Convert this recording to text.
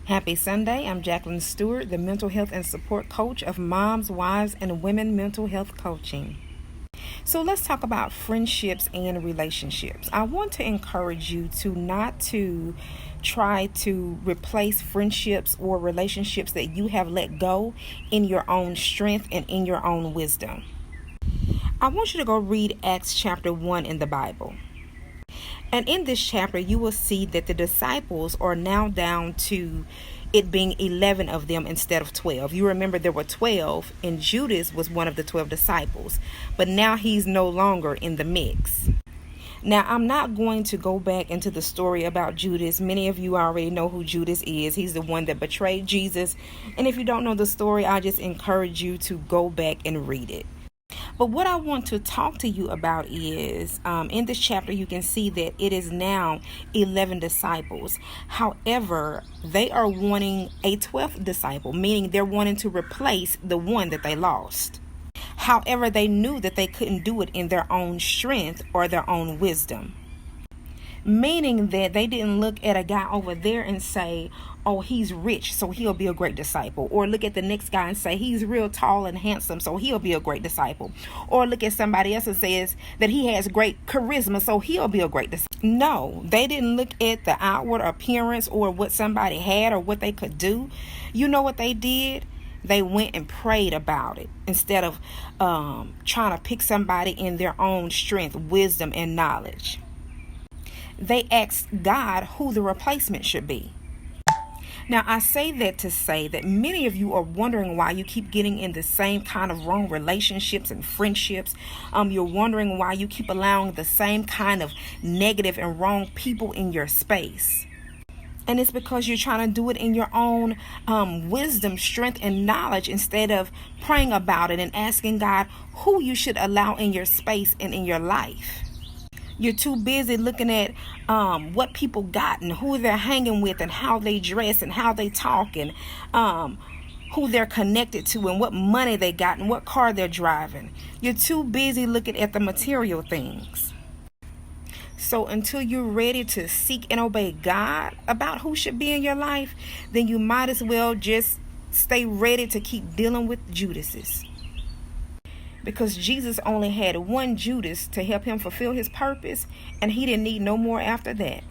Happy Sunday. I'm Jacqueline Stewart, the mental health and support coach of moms, wives, and women mental health coaching. So let's talk about friendships and relationships. I want to encourage you to not to try to replace friendships or relationships that you have let go in your own strength and in your own wisdom. I want you to go read Acts chapter 1 in the Bible. And in this chapter, you will see that the disciples are now down to it being 11 of them instead of 12. You remember there were 12 and Judas was one of the 12 disciples, but now he's no longer in the mix. Now, I'm not going to go back into the story about Judas. Many of you already know who Judas is. He's the one that betrayed Jesus. And if you don't know the story, I just encourage you to go back and read it. But what I want to talk to you about is, in this chapter, you can see that it is now 11 disciples. However, they are wanting a 12th disciple, meaning they're wanting to replace the one that they lost. However, they knew that they couldn't do it in their own strength or their own wisdom. Meaning that they didn't look at a guy over there and say, oh, he's rich, so he'll be a great disciple. Or look at the next guy and say, he's real tall and handsome, so he'll be a great disciple. Or look at somebody else and says that he has great charisma, so he'll be a great disciple. No, they didn't look at the outward appearance or what somebody had or what they could do. You know what they did? They went and prayed about it instead of trying to pick somebody in their own strength, wisdom, and knowledge. They asked God who the replacement should be. Now, I say that to say that many of you are wondering why you keep getting in the same kind of wrong relationships and friendships. You're wondering why you keep allowing the same kind of negative and wrong people in your space. And it's because you're trying to do it in your own wisdom, strength, and knowledge instead of praying about it and asking God who you should allow in your space and in your life. You're too busy looking at what people got and who they're hanging with and how they dress and how they talk and who they're connected to and what money they got and what car they're driving. You're too busy looking at the material things. So until you're ready to seek and obey God about who should be in your life, then you might as well just stay ready to keep dealing with Judases. Because Jesus only had one Judas to help him fulfill his purpose, and he didn't need no more after that.